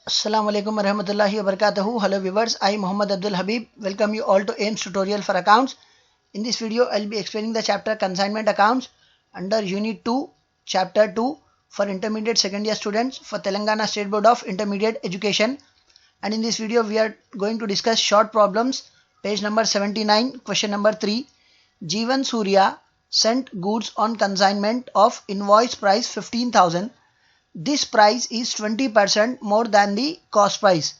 Assalamu alaikum warahmatullahi wabarakatuh. Hello viewers, I am Muhammad Abdul Habib. Welcome you all to AIMS tutorial for accounts. In this video, I'll be explaining the chapter consignment accounts under Unit 2, Chapter 2 for intermediate second year students for Telangana State Board of Intermediate Education. And in this video, we are going to discuss short problems. Page number 79, question number 3. Jeevan Surya sent goods on consignment of invoice price 15,000. This price is 20% more than the cost price.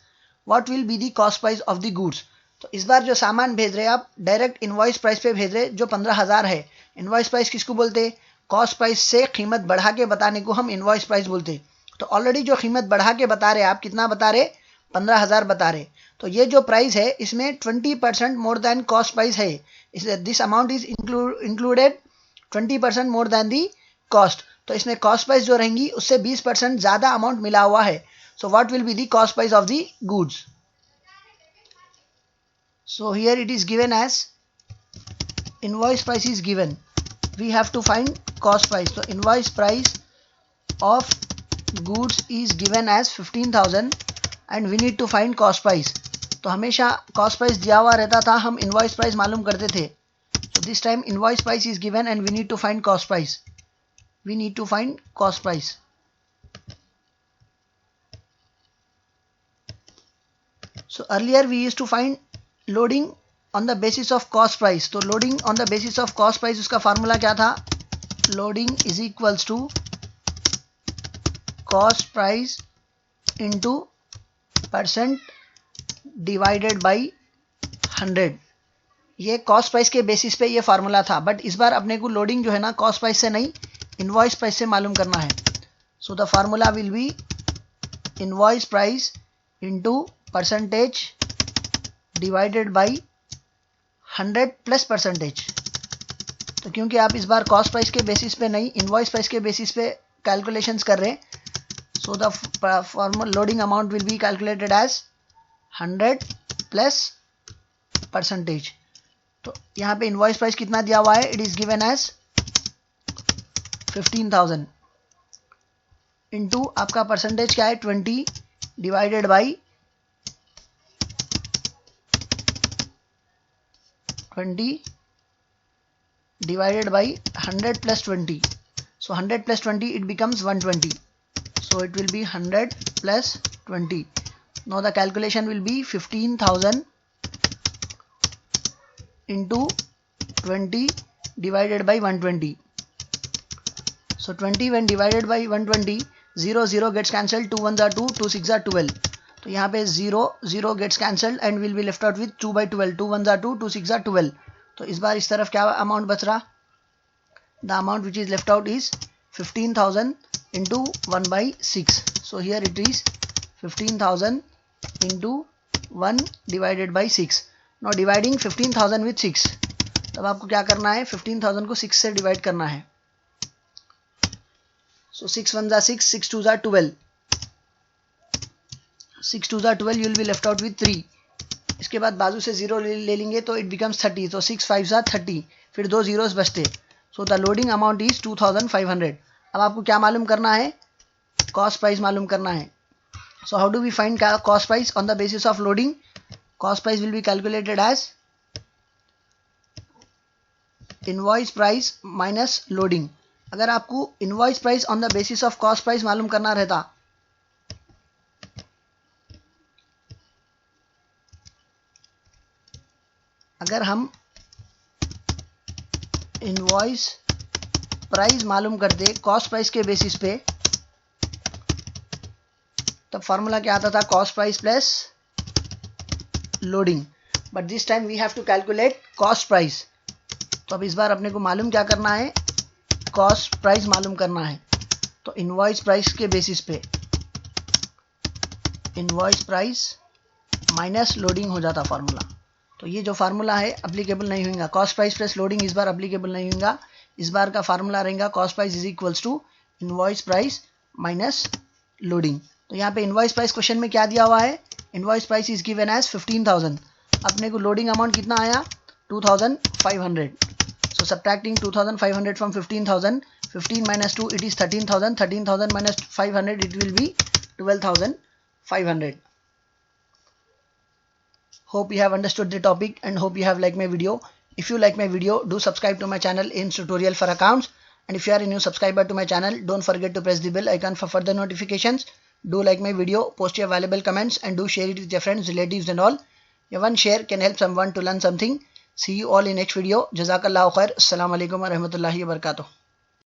What will be the cost price of the goods? तो इस बार जो सामान भेज रहे हैं आप direct invoice price पे भेज रहे हैं जो 15,000 है. इनवॉइस प्राइस किसको बोलते हैं? कॉस्ट प्राइस से कीमत बढ़ा के बताने को हम इनवॉइस प्राइस बोलते हैं. तो ऑलरेडी जो कीमत बढ़ा के बता रहे आप कितना बता रहे? 15,000 बता रहे. तो ये जो प्राइस है इसमें 20% मोर देन कॉस्ट प्राइस है. This amount is included 20% more than the cost. तो इसमें कॉस्ट प्राइस जो रहेंगी उससे 20% ज्यादा अमाउंट मिला हुआ है. So what will be the cost price of the goods? So here it is given as invoice price is given. We have to find cost price. तो invoice price of goods is given as 15,000 and we need to find cost price. तो हमेशा cost price दिया हुआ रहता था, हम invoice price मालूम करते थे. So this time invoice price is given and we need to find cost price. We need to find cost price. So earlier we used to find loading on the basis of cost price. तो loading on the basis of cost price उसका formula क्या था? Loading is equals to cost price into percent divided by 100. ये cost price के basis पे ये formula था. But इस बार अपने को लोडिंग जो है ना कॉस्ट प्राइस से नहीं इनवॉइस प्राइस से मालूम करना है. So the formula will be invoice price into percentage divided by 100 plus percentage. तो क्योंकि आप इस बार कॉस्ट प्राइस के बेसिस पे नहीं इनवॉइस प्राइस के बेसिस पे कैलकुलेशंस कर रहे हैं, so the formula loading amount will be calculated as 100 plus percentage. तो यहाँ पे इनवॉइस प्राइस कितना दिया हुआ है? It is given as 15,000 into आपका परसेंटेज क्या है? 20 divided by 100 plus 20. So 100 plus 20 it becomes 120. So it will be 100 plus 20. Now the calculation will be 15,000 into 20 divided by 120. So 20 when divided by 120, 0 gets cancelled, 2 1s are 2, 2 6s are 12. तो यहाँ पे 0 gets cancelled and will be left out with 2 by 12. 2 1s are 2, 2 6s are 12. तो इस बार इस तरफ क्या amount बच रहा? The amount which is left out is 15,000 into 1 by 6. So here it is 15,000 into 1 divided by 6. Now dividing 15,000 with 6. तब आपको क्या करना है? 15,000 को 6 से डिवाइड करना है. So 6 1s are 6, 6 2s are 12. 6 2s are 12, you will be left out with 3. इसके बाद बाजू से 0 ले लेंगे तो it becomes 30. तो 6 5s are 30. फिर 2 zeros बचते. So the loading amount is 2,500. अब आपको क्या मालूम करना है? कॉस्ट प्राइस मालूम करना है. So how do we find cost price on the basis of loading? Cost price will be calculated as invoice price minus loading. अगर आपको invoice price on the basis of cost price मालूम करना रहता, अगर हम invoice price मालूम करते cost price के बेसिस पे, तब फॉर्मूला क्या आता था? cost price plus loading. But this time we have to calculate cost price. तो अब इस बार अपने को मालूम क्या करना है? कॉस्ट प्राइस मालूम करना है. तो इनवॉइस प्राइस के बेसिस पे इनवॉइस प्राइस माइनस लोडिंग हो जाता फार्मूला. तो ये जो फार्मूला है अप्लीकेबल नहीं होगा. कॉस्ट प्राइस प्लस लोडिंग इस बार अप्लीकेबल नहीं होगा. इस बार का फार्मूला रहेगा cost price is equals to invoice price minus loading. तो यहाँ पे इनवॉइस प्राइस क्वेश्चन में क्या दिया हुआ है? Invoice price is given as 15,000. अपने को लोडिंग अमाउंट कितना आया? 2,500. So subtracting 2,500 from 15,000, 15 minus 2 it is 13,000, 13,000 minus 500 it will be 12,000 500. Hope you have understood the topic and hope you have liked my video. If you like my video, do subscribe to my channel AIMS Tutorial for Accounts. And if you are a new subscriber to my channel, don't forget to press the bell icon for further notifications. Do like my video, post your valuable comments and do share it with your friends, relatives and all. Your one share can help someone to learn something. See you all in next video. Jazakallahu khair. Assalamu alaikum wa rahmatullahi wa barakatuh.